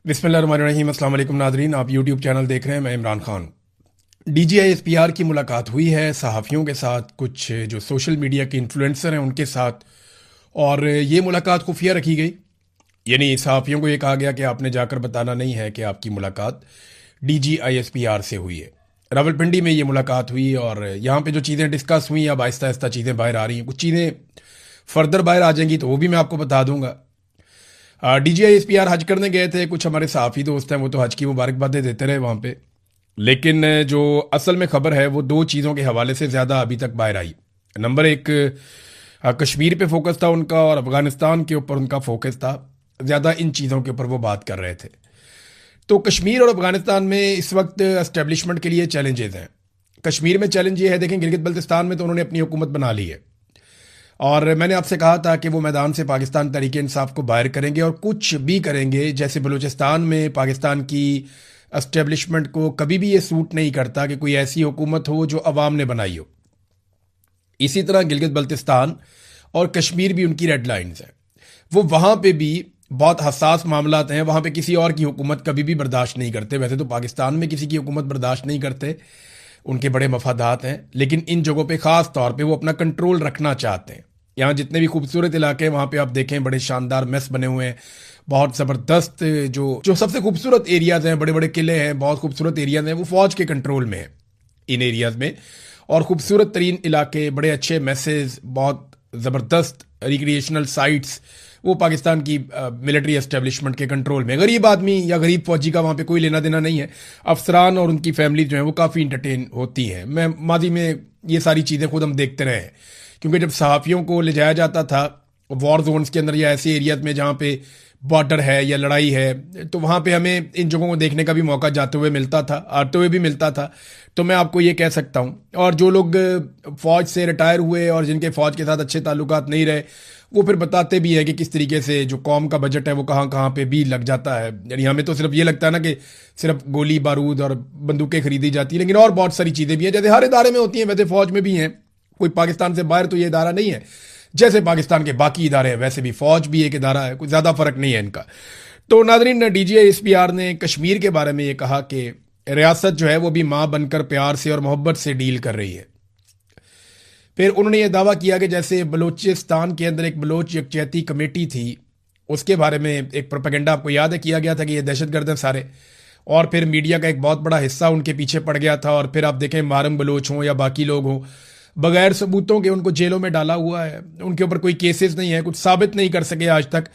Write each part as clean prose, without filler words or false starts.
बिस्मिल्लाहिर्रहमानिर्रहीम। अस्सलाम वालेकुम नादरीन, आप यूट्यूब चैनल देख रहे हैं। मैं इमरान खान। DGISPR की मुलाकात हुई है सहाफ़ियों के साथ, कुछ जो सोशल मीडिया के इन्फ्लुएंसर हैं उनके साथ, और ये मुलाकात खुफिया रखी गई। यानी सहाफ़ियों को ये कहा गया कि आपने जाकर बताना नहीं है कि आपकी मुलाकात DGISPR से हुई है। रावलपिंडी में ये मुलाकात हुई और यहाँ पे जो चीज़ें डिस्कस हुई, अब आहिस्ता आहिस्ता चीज़ें बाहर आ रही हैं। कुछ चीज़ें फर्दर बाहर आ जाएंगी तो वो भी मैं आपको बता दूंगा। DGISPR हज करने गए थे, कुछ हमारे साफ़ी दोस्त हैं वो तो हज की मुबारकबादें देते रहे वहाँ पे, लेकिन जो असल में खबर है वो दो चीज़ों के हवाले से ज़्यादा अभी तक बाहर आई। नंबर एक, कश्मीर पे फोकस था उनका और अफ़गानिस्तान के ऊपर उनका फोकस था ज़्यादा। इन चीज़ों के ऊपर वो बात कर रहे थे। तो कश्मीर और अफ़गानिस्तान में इस वक्त एस्टेब्लिशमेंट के लिए चैलेंजेस हैं। कश्मीर में चैलेंज ये है, देखें गिलगित बल्तिस्तान में तो उन्होंने अपनी हुकूमत बना ली है, और मैंने आपसे कहा था कि वो मैदान से पाकिस्तान तहरीक इंसाफ को बाहर करेंगे और कुछ भी करेंगे। जैसे बलूचिस्तान में पाकिस्तान की एस्टेब्लिशमेंट को कभी भी ये सूट नहीं करता कि कोई ऐसी हुकूमत हो जो अवाम ने बनाई हो। इसी तरह गिलगित बल्तिस्तान और कश्मीर भी उनकी रेड लाइन्स हैं। वो वहाँ पे भी बहुत हसास मामला हैं, वहाँ पे किसी और की हुकूमत कभी भी बर्दाश्त नहीं करते। वैसे तो पाकिस्तान में किसी की हुकूमत बर्दाश्त नहीं करते, उनके बड़े मफादात हैं, लेकिन इन जगहों पे ख़ास तौर पे वो अपना कंट्रोल रखना चाहते हैं। यहाँ जितने भी खूबसूरत इलाके हैं वहाँ पे आप देखें बड़े शानदार मेस बने हुए हैं, बहुत ज़बरदस्त जो जो सबसे खूबसूरत एरियाज़ हैं, बड़े बड़े किले हैं, बहुत खूबसूरत एरियाज़ हैं, वो फ़ौज के कंट्रोल में है इन एरियाज़ में। और खूबसूरत तरीन इलाके, बड़े अच्छे मैसेज, बहुत ज़बरदस्त रिक्रिएशनल साइट्स, वो पाकिस्तान की मिलिट्री एस्टेब्लिशमेंट के कंट्रोल में। गरीब आदमी या गरीब फौजी का वहाँ पे कोई लेना देना नहीं है। अफसरान और उनकी फैमिली जो है वो काफ़ी इंटरटेन होती हैं। मैं माजी में ये सारी चीज़ें खुद हम देखते रहे हैं, क्योंकि जब सहाफ़ियों को ले जाया जाता था वॉर जोन्स के अंदर या ऐसे एरियाज में जहाँ पे बॉर्डर है या लड़ाई है, तो वहाँ पे हमें इन जगहों को देखने का भी मौका जाते हुए मिलता था, आते हुए भी मिलता था। तो मैं आपको ये कह सकता हूँ, और जो लोग फ़ौज से रिटायर हुए और जिनके फ़ौज के साथ अच्छे ताल्लुकात नहीं रहे, वो फिर बताते भी है कि किस तरीके से जो कौम का बजट है वो कहाँ कहाँ पे भी लग जाता है। यानी हमें तो सिर्फ ये लगता है ना कि सिर्फ गोली बारूद और बंदूकें खरीदी जाती है, लेकिन और बहुत सारी चीज़ें भी हैं जैसे हर इदारे में होती हैं, वैसे फ़ौज में भी हैं। कोई पाकिस्तान से बाहर तो ये इदारा नहीं है, जैसे पाकिस्तान के बाकी इदारे हैं वैसे भी फ़ौज भी एक इदारा है, कोई ज़्यादा फ़र्क नहीं है इनका। तो नादरीन, DGISPR ने कश्मीर के बारे में ये कहा कि रियासत जो है वो भी माँ बनकर प्यार से और मोहब्बत से डील कर रही है। फिर उन्होंने ये दावा किया कि जैसे बलूचिस्तान के अंदर एक बलोच यकजहती कमेटी थी, उसके बारे में एक प्रोपेगेंडा आपको याद है किया गया था कि ये दहशतगर्द हैं सारे, और फिर मीडिया का एक बहुत बड़ा हिस्सा उनके पीछे पड़ गया था। और फिर आप देखें मारंग बलोच हों या बाकी लोग हों, बगैर सबूतों के उनको जेलों में डाला हुआ है। उनके ऊपर कोई केसेस नहीं है, कुछ साबित नहीं कर सके आज तक,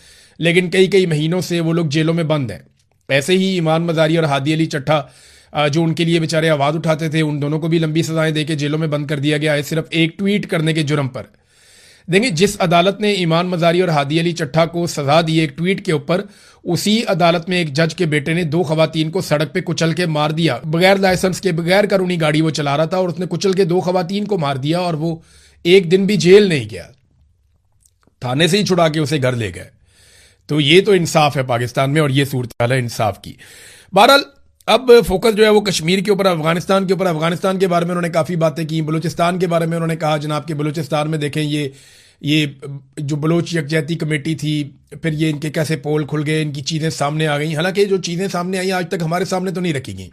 लेकिन कई कई महीनों से वो लोग जेलों में बंद हैं। ऐसे ही ईमान मजारी और हादी अली चट्ठा जो उनके लिए बेचारे आवाज़ उठाते थे, उन दोनों को भी लंबी सजाएं देके जेलों में बंद कर दिया गया है, सिर्फ एक ट्वीट करने के जुर्म पर। देखिए, जिस अदालत ने ईमान मजारी और हादी अली चट्ठा को सजा दी एक ट्वीट के ऊपर, उसी अदालत में एक जज के बेटे ने दो खवातीन को सड़क पे कुचल के मार दिया। बगैर लाइसेंस के, बगैर कानूनी गाड़ी वो चला रहा था और उसने कुचल के दो खवातीन को मार दिया, और वो एक दिन भी जेल नहीं गया, थाने से ही छुड़ा के उसे घर ले गए। तो ये तो इंसाफ है पाकिस्तान में, और ये सूरत हाल है इंसाफ की। बहरहाल अब फोकस जो है वो कश्मीर के ऊपर, अफगानिस्तान के ऊपर। अफगानिस्तान के बारे में उन्होंने काफ़ी बातें की। बलूचिस्तान के बारे में उन्होंने कहा जनाब कि बलूचिस्तान में देखें ये जो बलोच यकजहती कमेटी थी, फिर ये इनके कैसे पोल खुल गए, इनकी चीज़ें सामने आ गई। हालांकि जो चीज़ें सामने आई आज तक हमारे सामने तो नहीं रखी गई,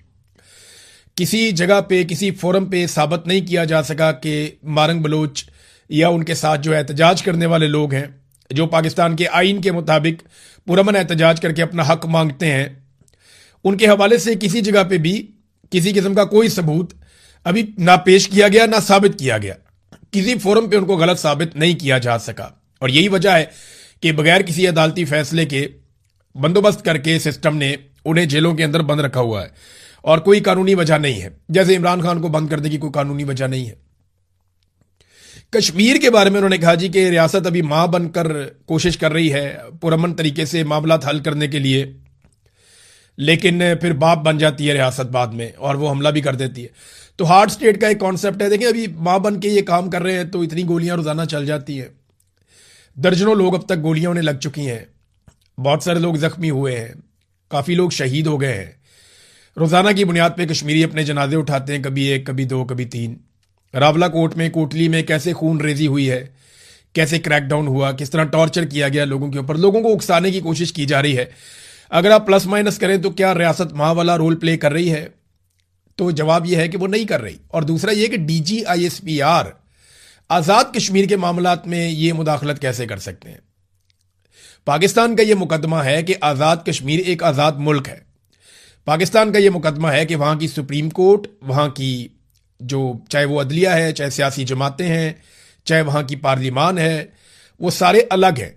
किसी जगह पे किसी फोरम पे साबित नहीं किया जा सका कि मारंग बलोच या उनके साथ जो एहतजाज करने वाले लोग हैं, जो पाकिस्तान के आइन के मुताबिक पुरअमन एहतजाज करके अपना हक मांगते हैं, उनके हवाले से किसी जगह पे भी किसी किस्म का कोई सबूत अभी ना पेश किया गया, ना साबित किया गया। किसी फोरम पे उनको गलत साबित नहीं किया जा सका, और यही वजह है कि बगैर किसी अदालती फैसले के बंदोबस्त करके सिस्टम ने उन्हें जेलों के अंदर बंद रखा हुआ है, और कोई कानूनी वजह नहीं है। जैसे इमरान खान को बंद करने की कोई कानूनी वजह नहीं है। कश्मीर के बारे में उन्होंने कहा जी कि रियासत अभी मां बनकर कोशिश कर रही है पुरअमन तरीके से मामला हल करने के लिए, लेकिन फिर बाप बन जाती है रियासत बाद में और वो हमला भी कर देती है। तो हार्ड स्टेट का एक कॉन्सेप्ट है। देखिए, अभी मां बन के ये काम कर रहे हैं तो इतनी गोलियां रोजाना चल जाती हैं, दर्जनों लोग अब तक गोलियां उन्हें लग चुकी हैं, बहुत सारे लोग जख्मी हुए हैं, काफ़ी लोग शहीद हो गए हैं। रोज़ाना की बुनियाद पे कश्मीरी अपने जनाजे उठाते हैं, कभी एक, कभी दो, कभी तीन। रावला कोट में, कोटली में कैसे खून रेजी हुई है, कैसे क्रैकडाउन हुआ, किस तरह टॉर्चर किया गया लोगों के ऊपर, लोगों को उकसाने की कोशिश की जा रही है। अगर आप प्लस माइनस करें तो क्या रियासत माँ वाला रोल प्ले कर रही है? तो जवाब यह है कि वो नहीं कर रही। और दूसरा यह कि DGISPR आजाद कश्मीर के मामलात में ये मुदाखलत कैसे कर सकते हैं? पाकिस्तान का यह मुकदमा है कि आजाद कश्मीर एक आजाद मुल्क है। पाकिस्तान का यह मुकदमा है कि वहां की सुप्रीम कोर्ट, वहां की जो चाहे वो अदलिया है, चाहे सियासी जमातें हैं, चाहे वहां की पार्लिमान है, वो सारे अलग हैं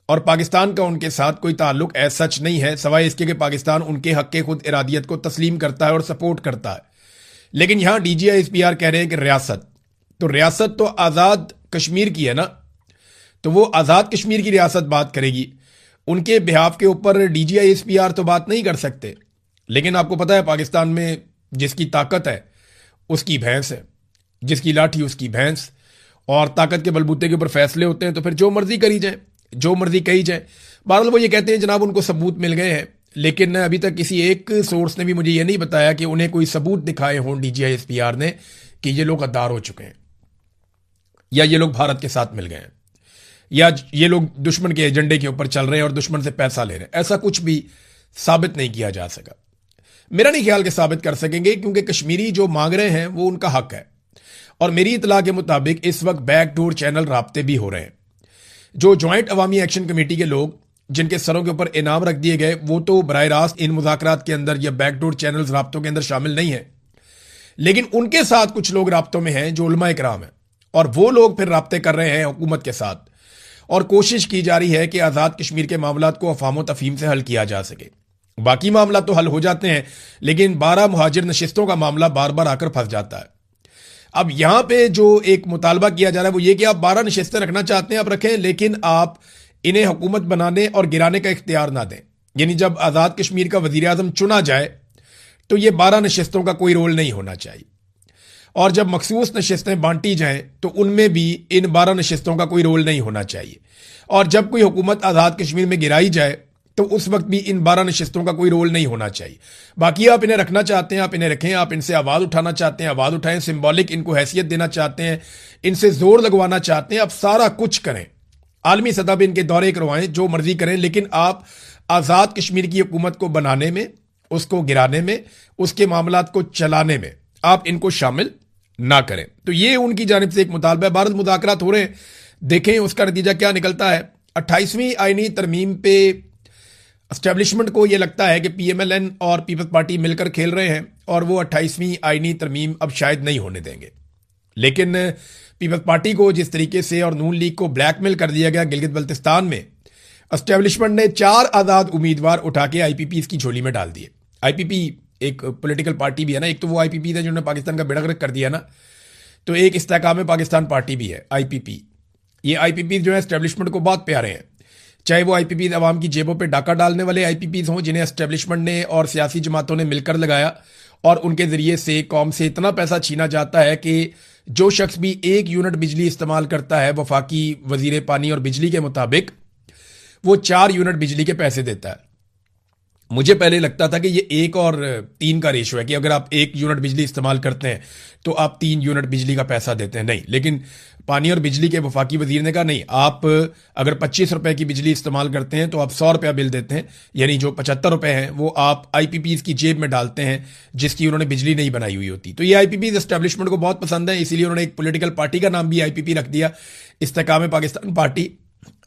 और पाकिस्तान का उनके साथ कोई ताल्लुक ऐसा सच नहीं है, सवाए इसके कि पाकिस्तान उनके हक के खुद इरादियत को तस्लीम करता है और सपोर्ट करता है। लेकिन यहां DGISPR कह रहे हैं कि रियासत, तो रियासत तो आजाद कश्मीर की है ना, तो वो आजाद कश्मीर की रियासत बात करेगी, उनके बिहाफ के ऊपर DGISPR तो बात नहीं कर सकते। लेकिन आपको पता है पाकिस्तान में जिसकी ताकत है उसकी भैंस है, जिसकी लाठी उसकी भैंस, और ताकत के बलबूते के ऊपर फैसले होते हैं तो फिर जो मर्जी करी जाए, जो मर्जी कही जाए। बहरहाल वो ये कहते हैं जनाब उनको सबूत मिल गए हैं, लेकिन अभी तक किसी एक सोर्स ने भी मुझे ये नहीं बताया कि उन्हें कोई सबूत दिखाए हों DGISPR ने कि ये लोग गद्दार हो चुके हैं, या ये लोग भारत के साथ मिल गए हैं, या ये लोग दुश्मन के एजेंडे के ऊपर चल रहे हैं और दुश्मन से पैसा ले रहे हैं। ऐसा कुछ भी साबित नहीं किया जा सका। मेरा नहीं ख्याल कि साबित कर सकेंगे, क्योंकि कश्मीरी जो मांग रहे हैं वो उनका हक है। और मेरी इतला के मुताबिक इस वक्त बैकडोर चैनल राब्ते भी हो रहे हैं। जो ज्वाइंट अवामी एक्शन कमेटी के लोग जिनके सरों के ऊपर इनाम रख दिए गए, वो तो बराह रास्त इन मुज़ाकरात के अंदर या बैकडोर चैनल्स राब्तों के अंदर शामिल नहीं है, लेकिन उनके साथ कुछ लोग राब्तों में हैं जो उलमा इकराम है, और वो लोग फिर राब्ते कर रहे हैं हुकूमत के साथ, और कोशिश की जा रही है कि आज़ाद कश्मीर के मामलात को अफाम तफहीम से हल किया जा सके। बाकी मामला तो हल हो जाते हैं, लेकिन 12 मुहाजिर नशिस्तों का मामला बार बार आकर फंस जाता है। अब यहां पे जो एक मुतालबा किया जा रहा है वो ये कि आप 12 नशिस्तें रखना चाहते हैं आप रखें, लेकिन आप इन्हें हुकूमत बनाने और गिराने का इख्तियार ना दें। यानी जब आज़ाद कश्मीर का वजीर आज़म चुना जाए तो ये 12 नशिस्तों का कोई रोल नहीं होना चाहिए, और जब मखसूस नशिस्तें बांटी जाएं तो उनमें भी इन 12 नशिस्तों का कोई रोल नहीं होना चाहिए, और जब कोई हुकूमत आज़ाद कश्मीर में गिराई जाए तो उस वक्त भी इन 12 नशिस्तों का कोई रोल नहीं होना चाहिए। बाकी आप इन्हें रखना चाहते हैं, आप इन्हें रखें, आप इनसे आवाज़ उठाना चाहते हैं आवाज़ उठाएं, सिंबॉलिक इनको हैसियत देना चाहते हैं, इनसे जोर लगवाना चाहते हैं, आप सारा कुछ करें, आलमी सतह पर इनके दौरे करवाएं, जो मर्जी करें, लेकिन आप आज़ाद कश्मीर की हुकूमत को बनाने में, उसको गिराने में, उसके मामलात को चलाने में आप इनको शामिल ना करें। तो ये उनकी जानिब से एक मुतालबा है। भारत मुज़ाकरात हो रहे हैं, देखें उसका नतीजा क्या निकलता है। 28वीं आईनी तरमीम पे एस्टेब्लिशमेंट को यह लगता है कि PMLN और पीपल्स पार्टी मिलकर खेल रहे हैं, और वो 28वीं आईनी तरमीम अब शायद नहीं होने देंगे। लेकिन पीपल्स पार्टी को जिस तरीके से और नून लीग को ब्लैकमेल कर दिया गया गिलगित बल्तिस्तान में, एस्टेब्लिशमेंट ने 4 आज़ाद उम्मीदवार उठा के IPPs की झोली में डाल दिए। IPP एक पॉलिटिकल पार्टी भी है ना, एक तो वो IPP है जिन्होंने पाकिस्तान का बेड़ा गर्क कर दिया ना, तो एक इस्तेहकाम पाकिस्तान पार्टी भी है IPP। ये IPP जो है एस्टेब्लिशमेंट को बहुत प्यारे हैं, चाहे वो IPP अवाम की जेबों पे डाका डालने वाले IPPs हों जिन्हें एस्टेब्लिशमेंट ने और सियासी जमातों ने मिलकर लगाया, और उनके जरिए से कौम से इतना पैसा छीना जाता है कि जो शख्स भी 1 यूनिट बिजली इस्तेमाल करता है वफाकी वजीर पानी और बिजली के मुताबिक, वो 4 यूनिट बिजली के पैसे देता है। मुझे पहले लगता था कि ये 1 और 3 का रेशो है, कि अगर आप 1 यूनिट बिजली इस्तेमाल करते हैं तो आप 3 यूनिट बिजली का पैसा देते हैं। नहीं, लेकिन पानी और बिजली के वफाकी वजीर ने कहा नहीं, आप अगर 25 रुपए की बिजली इस्तेमाल करते हैं तो आप 100 रुपया बिल देते हैं, यानी जो 75 रुपए हैं वो आप IPPs की जेब में डालते हैं जिसकी उन्होंने बिजली नहीं बनाई हुई होती। तो ये IPPs एस्टेब्लिशमेंट को बहुत पसंद है, इसीलिए उन्होंने एक पॉलिटिकल पार्टी का नाम भी IPP रख दिया, इस्तेहकाम पाकिस्तान पार्टी।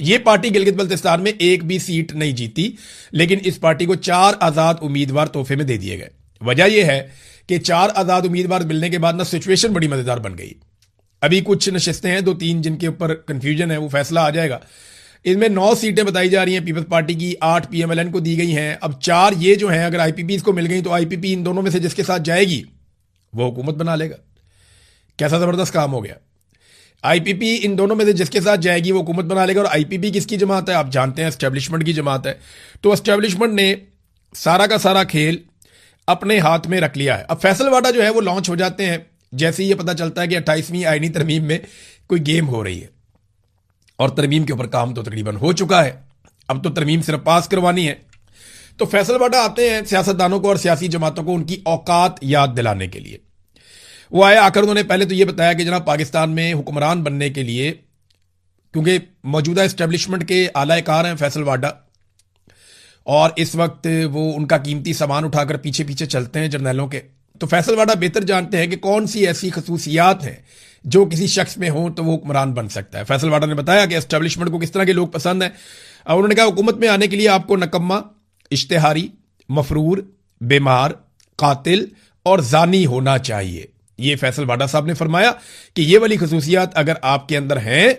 ये पार्टी गिलगित बल्तिस्तान में एक भी सीट नहीं जीती, लेकिन इस पार्टी को 4 आज़ाद उम्मीदवार तोहफे में दे दिए गए। वजह यह है कि 4 आज़ाद उम्मीदवार मिलने के बाद ना सिचुएशन बड़ी मजेदार बन गई। अभी कुछ नशिस्तें हैं 2-3 जिनके ऊपर कंफ्यूजन है, वो फैसला आ जाएगा। इनमें 9 सीटें बताई जा रही हैं पीपल्स पार्टी की, 8 PMLN को दी गई हैं। अब 4 ये जो हैं अगर IPPs को मिल गई तो IPP इन दोनों में से जिसके साथ जाएगी वो हुकूमत बना लेगा। कैसा जबरदस्त काम हो गया। IPP इन दोनों में से जिसके साथ जाएगी वो हुकूमत बना लेगा, और IPP किसकी जमात है आप जानते हैं, एस्टेब्लिशमेंट की जमात है। तो एस्टेब्लिशमेंट ने सारा का सारा खेल अपने हाथ में रख लिया है। अब फैसलवाडा जो है वो लॉन्च हो जाते हैं जैसे ही ये पता चलता है कि 28वीं आईनी तरमीम में कोई गेम हो रही है, और तरमीम के ऊपर काम तो तकरीबन हो चुका है, अब तो तरमीम सिर्फ पास करवानी है। तो फैसलवाडा आते हैं सियासतदानों को और सियासी जमातों को उनकी औकात याद दिलाने के लिए। वो आए, आकर उन्होंने पहले तो ये बताया कि जनाब पाकिस्तान में हुक्मरान बनने के लिए, क्योंकि मौजूदा एस्टेब्लिशमेंट के आला कार हैं फैसलवाडा, और इस वक्त वो उनका कीमती सामान उठाकर पीछे पीछे चलते हैं जर्नैलों के। तो फैसल वाडा बेहतर जानते हैं कि कौन सी ऐसी खसूसियात हैं जो किसी शख्स में हो तो वो हुक्मरान बन सकता है। फैसल वाडा ने बताया कि एस्टेब्लिशमेंट को किस तरह के लोग पसंद हैं। और उन्होंने कहा हुकूमत में आने के लिए आपको नकम्मा, इश्तेहारी, मफरूर, बीमार, कातिल और जानी होना चाहिए। ये फैसल वाडा साहब ने फरमाया कि ये वाली खसूसियात अगर आपके अंदर हैं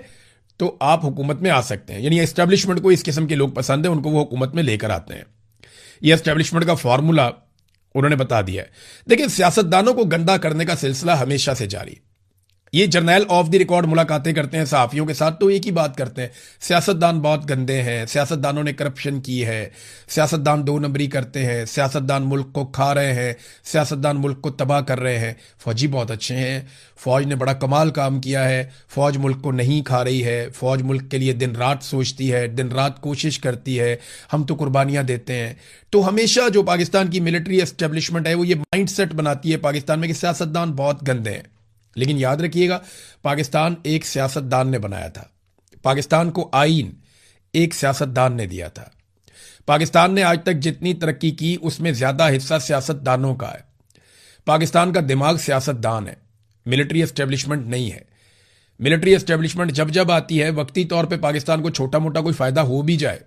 तो आप हुकूमत में आ सकते हैं। यानी एस्टेब्लिशमेंट को इस किस्म के लोग पसंद है, उनको वो हुकूमत में लेकर आते हैं। ये एस्टेब्लिशमेंट का फार्मूला उन्होंने बता दिया है। देखिए, सियासतदानों को गंदा करने का सिलसिला हमेशा से जारी। ये जर्नैल ऑफ द रिकॉर्ड मुलाकातें करते हैं सहाफ़ियों के साथ, तो एक ही बात करते हैं, सियासतदान बहुत गंदे हैं, सियासतदानों ने करप्शन की है, सियासतदान दो नंबरी करते हैं, सियासतदान मुल्क को खा रहे हैं, सियासतदान मुल्क को तबाह कर रहे हैं। फौजी बहुत अच्छे हैं, फ़ौज ने बड़ा कमाल काम किया है, फ़ौज मुल्क को नहीं खा रही है, फ़ौज मुल्क के लिए दिन रात सोचती है, दिन रात कोशिश करती है, हम तो कुर्बानियाँ देते हैं। तो हमेशा जो पाकिस्तान की मिलिट्री एस्टेब्लिशमेंट है वो ये माइंड सेट बनाती है पाकिस्तान में कि सियासतदान बहुत गंदे हैं। लेकिन याद रखिएगा, पाकिस्तान एक सियासतदान ने बनाया था, पाकिस्तान को आईन एक सियासतदान ने दिया था। पाकिस्तान ने आज तक जितनी तरक्की की उसमें ज्यादा हिस्सा सियासतदानों का है। पाकिस्तान का दिमाग सियासतदान है, मिलिट्री एस्टेब्लिशमेंट नहीं है। मिलिट्री एस्टेब्लिशमेंट जब जब आती है, वक्ती तौर पे पाकिस्तान को छोटा मोटा कोई फायदा हो भी जाए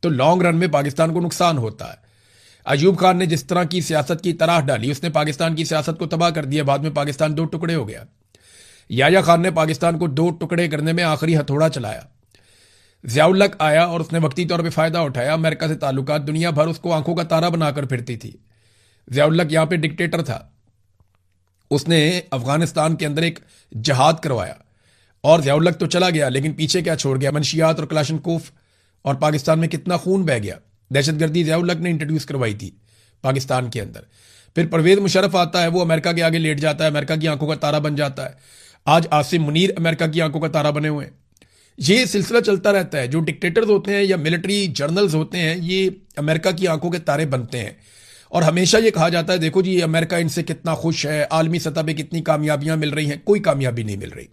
तो लॉन्ग रन में पाकिस्तान को नुकसान होता है। अयूब खान ने जिस तरह की सियासत की तराह डाली, उसने पाकिस्तान की सियासत को तबाह कर दिया। बाद में पाकिस्तान दो टुकड़े हो गया। याया खान ने पाकिस्तान को दो टुकड़े करने में आखिरी हथौड़ा चलाया। ज़ियाउल हक आया और उसने वक्ती तौर पे फायदा उठाया। अमेरिका से ताल्लुकात, दुनिया भर उसको आंखों का तारा बनाकर फिरती थी। ज़ियाउल हक यहां पे डिक्टेटर था, उसने अफगानिस्तान के अंदर एक जहाद करवाया और ज़ियाउल हक तो चला गया, लेकिन पीछे क्या छोड़ गया? मंशियात और क्लाशनकोफ, और पाकिस्तान में कितना खून बह गया। दहशतगर्दी ज़ियाउल हक ने इंट्रोड्यूस करवाई थी पाकिस्तान के अंदर। फिर परवेज मुशर्रफ आता है, वो अमेरिका के आगे लेट जाता है, अमेरिका की आंखों का तारा बन जाता है। आज आसिम मुनीर अमेरिका की आंखों का तारा बने हुए हैं। ये सिलसिला चलता रहता है। जो डिक्टेटर्स होते हैं या मिलिट्री जर्नल्स होते हैं, ये अमेरिका की आंखों के तारे बनते हैं। और हमेशा ये कहा जाता है, देखो जी अमेरिका इनसे कितना खुश है, आलमी सतह पर कितनी कामयाबियां मिल रही हैं। कोई कामयाबी नहीं मिल रही।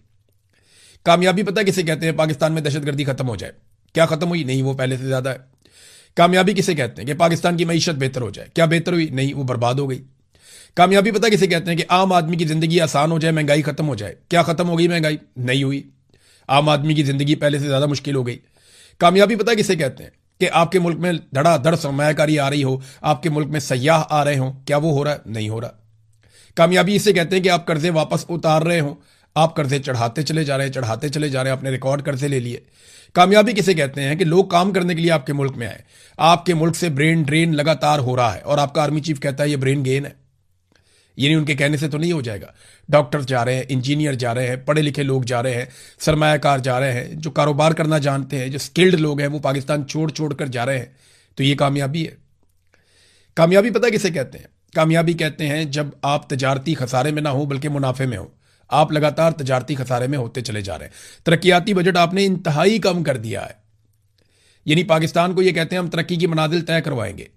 कामयाबी पता किसे कहते हैं? पाकिस्तान में दहशतगर्दी खत्म हो जाए। क्या खत्म हुई? नहीं, वो पहले से ज्यादा है। कामयाबी किसे कहते हैं? कि पाकिस्तान की मईशत बेहतर हो जाए। क्या बेहतर हुई? नहीं, वो बर्बाद हो गई। कामयाबी पता किसे कहते हैं? कि आम आदमी की जिंदगी आसान हो जाए, महंगाई खत्म हो जाए। क्या खत्म हो गई? महंगाई नहीं हुई, आम आदमी की जिंदगी पहले से ज्यादा मुश्किल हो गई। कामयाबी पता किसे कहते हैं? कि आपके मुल्क में धड़ाधड़ सरमायाकारी आ रही हो, आपके मुल्क में सयाह आ रहे हो। क्या वो हो रहा है? नहीं हो रहा। कामयाबी इसे कहते हैं कि आप कर्जे वापस उतार रहे हो, आप कर्जे चढ़ाते चले जा रहे हैं, चढ़ाते चले जा रहे हैं, आपने रिकॉर्ड कर्जे ले लिए। कामयाबी किसे कहते हैं? कि लोग काम करने के लिए आपके मुल्क में आए, आपके मुल्क से ब्रेन ड्रेन लगातार हो रहा है और आपका आर्मी चीफ कहता है ये ब्रेन गेन है। ये नहीं, उनके कहने से तो नहीं हो जाएगा। डॉक्टर्स जा रहे हैं, इंजीनियर जा रहे हैं, पढ़े लिखे लोग जा रहे हैं, सरमायाकार जा रहे हैं, जो कारोबार करना जानते हैं, जो स्किल्ड लोग हैं, वो पाकिस्तान छोड़ छोड़ कर जा रहे हैं। तो ये कामयाबी है। कामयाबी पता किसे कहते हैं? कामयाबी कहते हैं जब आप तजारती खसारे में ना हो बल्कि मुनाफे में हो। आप लगातार तजारती खसारे में होते चले जा रहे हैं। तरक्याती बजट आपने इंतहाई कम कर दिया है। यानी पाकिस्तान को ये कहते हैं हम तरक्की की मनाजिल तय करवाएंगे।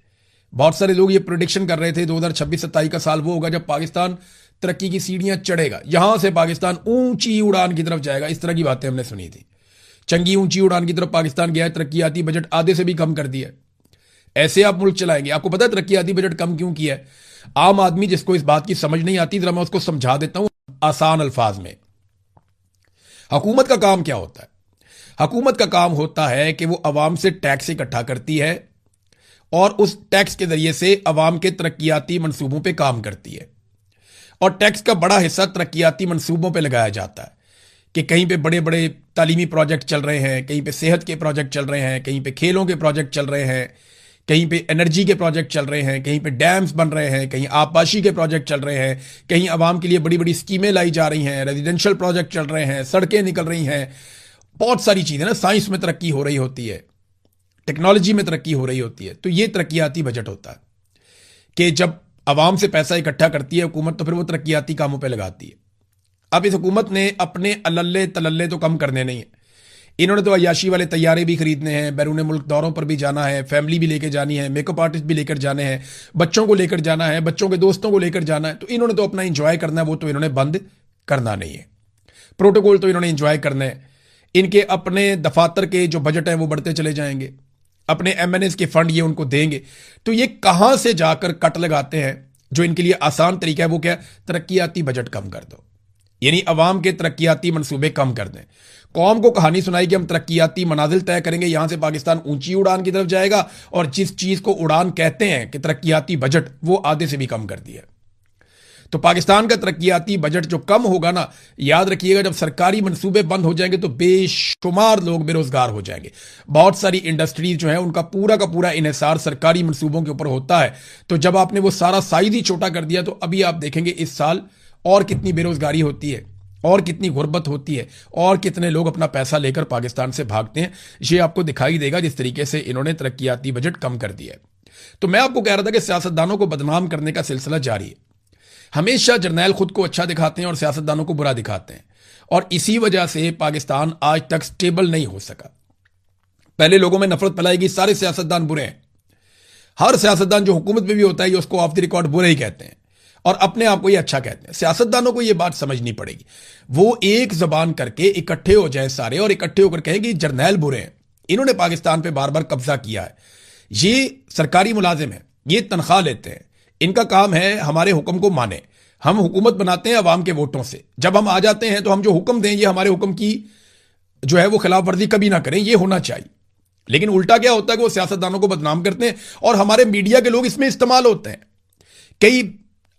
बहुत सारे लोग ये प्रोडिक्शन कर रहे थे 2026-27 का साल वो होगा जब पाकिस्तान तरक्की की सीढ़ियां चढ़ेगा, यहां से पाकिस्तान ऊंची उड़ान की तरफ जाएगा। इस तरह की बातें हमने सुनी थी। चंगी ऊंची उड़ान की तरफ पाकिस्तान गया है, तरक्याती बजट आधे से भी कम कर दिया। ऐसे आप मुल्क चलाएंगे? आपको पता है तरक्याती बजट कम क्यों किया है? आम आदमी जिसको इस बात की समझ नहीं आती, जरा मैं उसको समझा देता हूं आसान अल्फाज में। हुकूमत का काम क्या होता है? हुकूमत का काम होता है कि वो अवाम से टैक्स इकट्ठा करती है और उस टैक्स के जरिए से अवाम के तरक्याती मंसूबों पे काम करती है। और टैक्स का बड़ा हिस्सा तरक्याती मंसूबों पे लगाया जाता है कि कहीं पे बड़े बड़े तालीमी प्रोजेक्ट चल रहे हैं, कहीं पे सेहत के प्रोजेक्ट चल रहे हैं, कहीं पे खेलों के प्रोजेक्ट चल रहे हैं, कहीं पे एनर्जी के प्रोजेक्ट चल रहे हैं, कहीं पे डैम्स बन रहे हैं, कहीं आबपाशी के प्रोजेक्ट चल रहे हैं, कहीं आवाम के लिए बड़ी बड़ी स्कीमें लाई जा रही हैं, रेजिडेंशियल प्रोजेक्ट चल रहे हैं, सड़कें निकल रही हैं। बहुत सारी चीज़ें ना, साइंस में तरक्की हो रही होती है, टेक्नोलॉजी में तरक्की हो रही होती है। तो ये तरक्याती बजट होता है कि जब आवाम से पैसा इकट्ठा करती है हुकूमत, तो फिर वो तरक्याती कामों पर लगाती है। अब इस हुकूमत ने अपने अल्ले तलल्ले तो कम करने नहीं है। इन्होंने तो अयाशी वाले तैयारे भी खरीदने हैं, बैरून मुल्क दौरों पर भी जाना है, फैमिली भी लेकर जानी है, मेकअप आर्टिस्ट भी लेकर जाने हैं, बच्चों को लेकर जाना है, बच्चों के दोस्तों को लेकर जाना है। तो इन्होंने तो अपना इंजॉय करना है, वो तो इन्होंने बंद करना नहीं है। प्रोटोकॉल तो इन्होंने इंजॉय करना है। इनके अपने दफातर के जो बजट हैं वो बढ़ते चले जाएंगे। अपने एमएनएस के फंड ये उनको देंगे। तो ये कहां से जाकर कट लगाते हैं? जो इनके लिए आसान तरीका है वो क्या? तरक्याती बजट कम कर दो, यानी अवाम के तरक्याती मंसूबे कम कर दें। कौम को कहानी सुनाई कि हम तरक्याती मनाजिल तय करेंगे, यहां से पाकिस्तान ऊंची उड़ान की तरफ जाएगा, और जिस चीज को उड़ान कहते हैं कि तरक्याती बजट, वो आधे से भी कम कर दिया। तो पाकिस्तान का तरक्याती बजट जो कम होगा ना, याद रखिएगा, जब सरकारी मंसूबे बंद हो जाएंगे तो बेशुमार लोग बेरोजगार हो जाएंगे। बहुत सारी इंडस्ट्रीज जो है उनका पूरा का पूरा इन्हिसार सरकारी मंसूबों के ऊपर होता है। तो जब आपने वो सारा साइज ही छोटा कर दिया, तो अभी आप देखेंगे इस साल और कितनी बेरोजगारी होती है, और कितनी गुर्बत होती है, और कितने लोग अपना पैसा लेकर पाकिस्तान से भागते हैं। ये आपको दिखाई देगा जिस तरीके से इन्होंने तरक्याती बजट कम कर दिया है। तो मैं आपको कह रहा था कि सियासतदानों को बदनाम करने का सिलसिला जारी है। हमेशा जर्नैल खुद को अच्छा दिखाते हैं और सियासतदानों को बुरा दिखाते हैं, और इसी वजह से पाकिस्तान आज तक स्टेबल नहीं हो सका। पहले लोगों में नफरत फैलाएगी, सारे सियासतदान बुरे हैं। हर सियासतदान जो हुकूमत में भी होता है ये उसको ऑफ द रिकॉर्ड बुरे ही कहते हैं, और अपने आप को ये अच्छा कहते हैं। सियासतदानों को ये बात समझनी पड़ेगी। वो एक जबान करके इकट्ठे हो जाए सारे, और इकट्ठे होकर कहें कि जर्नैल बुरे हैं, इन्होंने पाकिस्तान पे बार बार कब्जा किया है। ये सरकारी मुलाजिम है, ये तनख्वाह लेते हैं, इनका काम है हमारे हुक्म को माने। हम हुकूमत बनाते हैं अवाम के वोटों से, जब हम आ जाते हैं तो हम जो हुक्म दें ये हमारे हुक्म की जो है वो खिलाफ वर्जी कभी ना करें, ये होना चाहिए। लेकिन उल्टा क्या होता है कि वो सियासतदानों को बदनाम करते हैं, और हमारे मीडिया के लोग इसमें इस्तेमाल होते हैं। कई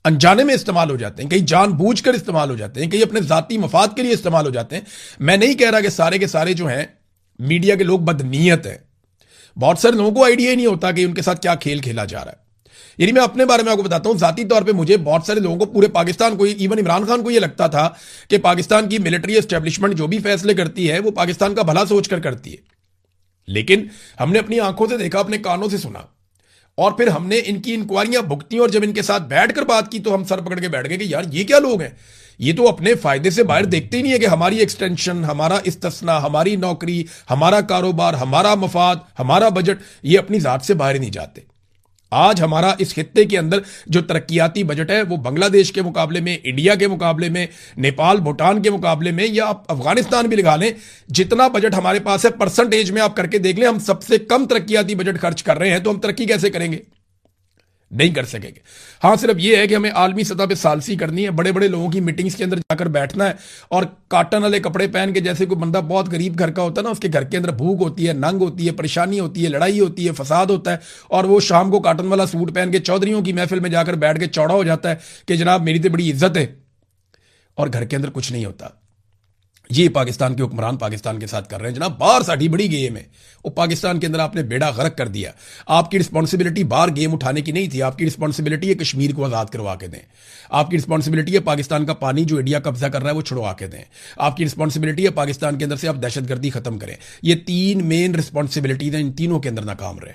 अनजाने में इस्तेमाल हो जाते हैं, कई जानबूझकर इस्तेमाल हो जाते हैं, कई अपने जाती मफाद के लिए इस्तेमाल हो जाते हैं। मैं नहीं कह रहा कि सारे के सारे जो हैं मीडिया के लोग बदनीयत हैं। बहुत सारे लोगों को आइडिया ही नहीं होता कि उनके साथ क्या खेल खेला जा रहा है। यानी मैं अपने बारे में आपको बताता हूं, जाती तौर पे मुझे बहुत सारे लोगों को, पूरे पाकिस्तान को, इवन इमरान खान को, यह लगता था कि पाकिस्तान की मिलिट्री एस्टेब्लिशमेंट जो भी फैसले करती है वो पाकिस्तान का भला सोचकर करती है। लेकिन हमने अपनी आंखों से देखा, अपने कानों से सुना, और फिर हमने इनकी इंक्वायरियां भुगती, और जब इनके साथ बैठकर बात की तो हम सर पकड़ के बैठ गए कि यार ये क्या लोग हैं, ये तो अपने फायदे से बाहर देखते ही नहीं है कि हमारी एक्सटेंशन, हमारा इस्तिस्ना, हमारी नौकरी, हमारा कारोबार, हमारा मफाद, हमारा बजट, ये अपनी जात से बाहर नहीं जाते। आज हमारा इस खित्ते के अंदर जो तरक्याती बजट है वो बांग्लादेश के मुकाबले में, इंडिया के मुकाबले में, नेपाल भूटान के मुकाबले में, या आप अफगानिस्तान भी लगा लें, जितना बजट हमारे पास है परसेंटेज में आप करके देख लें, हम सबसे कम तरक्याती बजट खर्च कर रहे हैं। तो हम तरक्की कैसे करेंगे? नहीं कर सकेंगे। हाँ, सिर्फ ये है कि हमें आलमी सतह पे सालसी करनी है, बड़े बड़े लोगों की मीटिंग्स के अंदर जाकर बैठना है, और काटन वाले कपड़े पहन के, जैसे कोई बंदा बहुत गरीब घर का होता है ना, उसके घर के अंदर भूख होती है, नंग होती है, परेशानी होती है, लड़ाई होती है, फसाद होता है, और वो शाम को काटन वाला सूट पहन के चौधरियों की महफिल में जाकर बैठ के चौड़ा हो जाता है कि जनाब मेरी तो बड़ी इज्जत है, और घर के अंदर कुछ नहीं होता। ये पाकिस्तान के हुक्मरान पाकिस्तान के साथ कर रहे हैं जनाब। बाहर साड़ी बड़ी गेम है, वो पाकिस्तान के अंदर आपने बेड़ा गर्क कर दिया। आपकी रिस्पॉन्सिबिलिटी बाहर गेम उठाने की नहीं थी, आपकी रिस्पॉन्सिबिलिटी है कश्मीर को आज़ाद करवा के दें। आपकी रिस्पॉन्सिबिलिटी है पाकिस्तान का पानी जो इंडिया कब्जा कर रहा है वो छुड़वा के दें। आपकी रिस्पॉन्सिबिलिटी है पाकिस्तान के अंदर से आप दहशतगर्दी खत्म करें। ये तीन मेन रिस्पॉन्सिबिलिटीज हैं, इन तीनों के अंदर नाकाम रहे,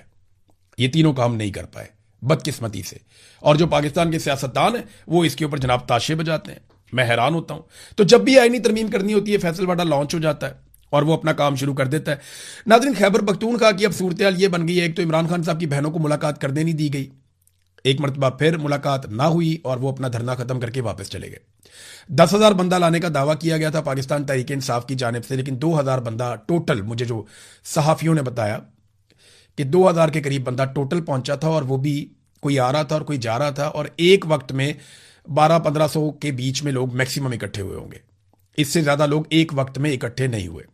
ये तीनों काम नहीं कर पाए बदकिस्मती से। और जो पाकिस्तान के सियासतदान हैं वो इसके ऊपर जनाब ताशे बजाते हैं। मैं हैरान होता हूं। तो जब भी आईनी तरमीम करनी होती है, फैसलवाड़ा लॉन्च हो जाता है और वो अपना काम शुरू कर देता है। नाज़रीन, खैबर पख्तूनख्वा की अब सूरत हाल ये बन गई है, एक तो इमरान खान साहब की बहनों को मुलाकात करने नहीं दी गई, एक मरतबा फिर मुलाकात ना हुई और वो अपना धरना खत्म करके वापस चले गए। 10,000 बंदा लाने का दावा किया गया था पाकिस्तान तहरीक इंसाफ की जानिब से, लेकिन 2,000 बंदा टोटल, मुझे जो सहाफ़ियों ने बताया कि 2,000 के करीब बंदा टोटल पहुंचा था, और वो भी कोई आ रहा था और कोई जा रहा था, और एक वक्त में 1200-1500 के बीच में लोग मैक्सिमम इकट्ठे हुए होंगे। इससे ज़्यादा लोग एक वक्त में इकट्ठे नहीं हुए।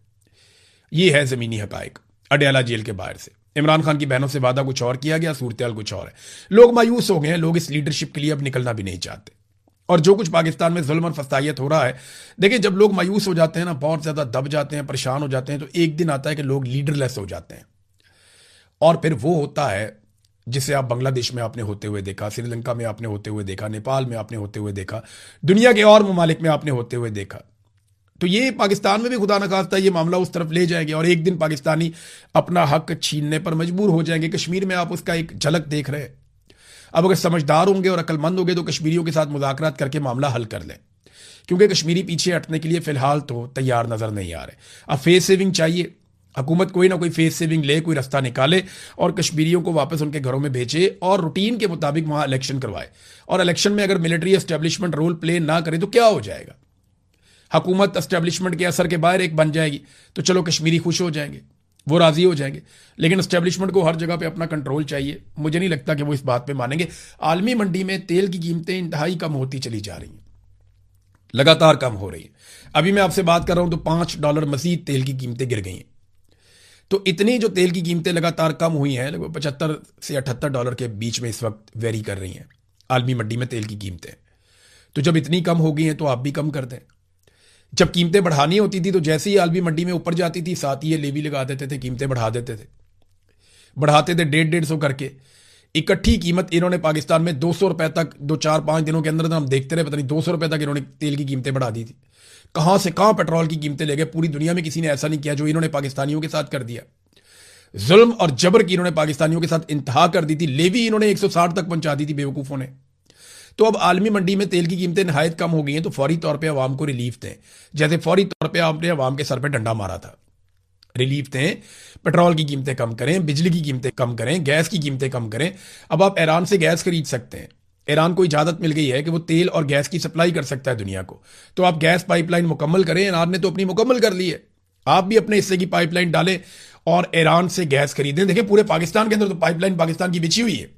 ये है ज़मीनी हकायक अडयाला जेल के बाहर से। इमरान खान की बहनों से वादा कुछ और किया गया, सूरत हाल कुछ और है। लोग मायूस हो गए हैं, लोग इस लीडरशिप के लिए अब निकलना भी नहीं चाहते। और जो कुछ पाकिस्तान में जुल्म और फसायत हो रहा है, देखिए जब लोग मायूस हो जाते हैं ना, बहुत ज़्यादा दब जाते हैं, परेशान हो जाते हैं, तो एक दिन आता है कि लोग लीडरलेस हो जाते हैं। और फिर वो होता है जिसे आप बांग्लादेश में आपने होते हुए देखा, श्रीलंका में आपने होते हुए देखा, नेपाल में आपने होते हुए देखा, दुनिया के और ममालिक में आपने होते हुए देखा। तो ये पाकिस्तान में भी खुदा न खास्ता ये मामला उस तरफ ले जाएंगे और एक दिन पाकिस्तानी अपना हक छीनने पर मजबूर हो जाएंगे। कश्मीर में आप उसका एक झलक देख रहे हैं। अब अगर समझदार होंगे और अक्लमंद होंगे तो कश्मीरियों के साथ मुज़ाकरात करके मामला हल कर लें, क्योंकि कश्मीरी पीछे हटने के लिए फिलहाल तो तैयार नजर नहीं आ रहे। अब फेस सेविंग चाहिए, हुकूमत कोई ना कोई फेस सेविंग ले, कोई रास्ता निकाले और कश्मीरियों को वापस उनके घरों में भेजे और रूटीन के मुताबिक वहां इलेक्शन करवाए। और इलेक्शन में अगर मिलिट्री एस्टेब्लिशमेंट रोल प्ले ना करे तो क्या हो जाएगा? हुकूमत एस्टेब्लिशमेंट के असर के बाहर एक बन जाएगी, तो चलो कश्मीरी खुश हो जाएंगे। वो राजी हो जाएंगे। लेकिन एस्टेब्लिशमेंट को हर जगह पे अपना कंट्रोल चाहिए। मुझे नहीं लगता कि वो इस बात पे मानेंगे। आलमी मंडी में तेल की कीमतें इंतहाई कम होती चली जा रही हैं, लगातार कम हो रही है। अभी मैं आपसे बात कर रहा हूं तो $5 मजीद तेल की कीमतें गिर गई हैं। तो इतनी जो तेल की कीमतें लगातार कम हुई हैं, लगभग $75 से $78 के बीच में इस वक्त वेरी कर रही हैं आलमी मंडी में तेल की कीमतें। तो जब इतनी कम हो गई हैं तो आप भी कम कर दें। जब कीमतें बढ़ानी होती थी तो जैसे ही आलमी मंडी में ऊपर जाती थी, साथ ही ये लेवी लगा देते थे, कीमतें बढ़ा देते थे, बढ़ाते थे 150-150 करके। इकट्ठी कीमत इन्होंने पाकिस्तान में $200 तक 2-4-5 दिनों के अंदर हम देखते रहे, पता नहीं $200 तक इन्होंने तेल की कीमतें बढ़ा दी थी। कहां से कहां पेट्रोल की कीमतें ले गए। पूरी दुनिया में किसी ने ऐसा नहीं किया जो इन्होंने पाकिस्तानियों के साथ कर दिया। जुल्म और जबर की इन्होंने पाकिस्तानियों के साथ इंतहा कर दी थी। लेवी इन्होंने 160 तक पहुंचा दी थी बेवकूफों ने। तो अब आलमी मंडी में तेल की कीमतें नहायत कम हो गई हैं, तो फौरी तौर पे अवाम को रिलीफ दें, जैसे फौरी तौर पे आपने अवाम के सर पे डंडा मारा था। रिलीफ दें, पेट्रोल की कीमतें कम करें, बिजली की कीमतें कम करें, गैस की कीमतें कम करें। अब आप ईरान से गैस खरीद सकते हैं। ईरान को इजाजत मिल गई है कि वो तेल और गैस की सप्लाई कर सकता है दुनिया को। तो आप गैस पाइपलाइन मुकम्मल करें। ईरान ने तो अपनी मुकम्मल कर ली है, आप भी अपने हिस्से की पाइपलाइन डालें और ईरान से गैस खरीदें। देखिए पूरे पाकिस्तान के अंदर तो पाइपलाइन पाकिस्तान की बिछी हुई है,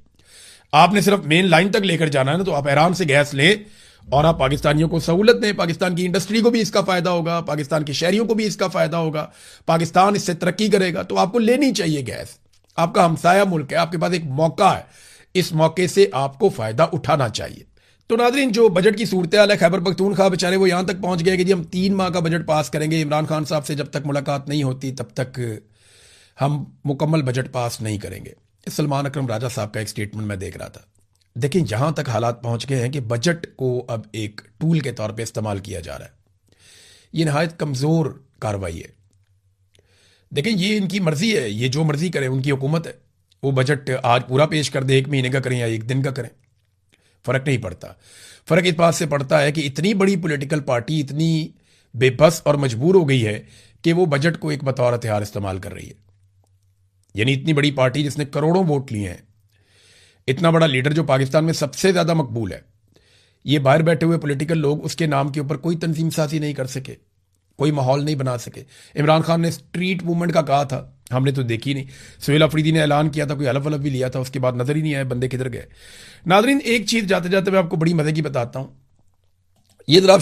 आपने सिर्फ मेन लाइन तक लेकर जाना है ना। तो आप ईरान से गैस लें और आप पाकिस्तानियों को सहूलत दें। पाकिस्तान की इंडस्ट्री को भी इसका फायदा होगा, पाकिस्तान के शहरियों को भी इसका फायदा होगा, पाकिस्तान इससे तरक्की करेगा। तो आपको लेनी चाहिए गैस, आपका हमसाया मुल्क है, आपके पास एक मौका है, इस मौके से आपको फायदा उठाना चाहिए। तो नादरीन, जो बजट की सूरत हाल है खैबर पख्तूनख्वा बेचारे वो यहां तक पहुंच गए कि जी हम 3 माह का बजट पास करेंगे। इमरान खान साहब से जब तक मुलाकात नहीं होती तब तक हम मुकम्मल बजट पास नहीं करेंगे। सलमान अकरम राजा साहब का एक स्टेटमेंट मैं देख रहा था। देखिए यहां तक हालात पहुंच गए हैं कि बजट को अब एक टूल के तौर पे इस्तेमाल किया जा रहा है। ये नहायत कमजोर कार्रवाई है। देखिए ये इनकी मर्जी है, ये जो मर्जी करें, उनकी हुकूमत है। वो बजट आज पूरा पेश कर दे, 1 महीने का करें या 1 दिन का करें, फर्क नहीं पड़ता। फर्क इस बात से पड़ता है कि इतनी बड़ी पॉलिटिकल पार्टी इतनी बेबस और मजबूर हो गई है कि वो बजट को एक बतौर हथियार इस्तेमाल कर रही है। यानी इतनी बड़ी पार्टी जिसने करोड़ों वोट लिए हैं, इतना बड़ा लीडर जो पाकिस्तान में सबसे ज्यादा मकबूल है, ये बाहर बैठे हुए पॉलिटिकल लोग उसके नाम के ऊपर कोई तंजीम साजी नहीं कर सके, कोई माहौल नहीं बना सके। इमरान खान ने स्ट्रीट मूवमेंट का कहा था, हमने तो देखी नहीं। सुहेल अफरीदी ने ऐलान किया था, कोई हलफ वलफ भी लिया था, उसके बाद नजर ही नहीं आए बंदे किधर गए। नादरीन, एक चीज जाते जाते मैं आपको बड़ी मजे की बताता हूं। ये जरा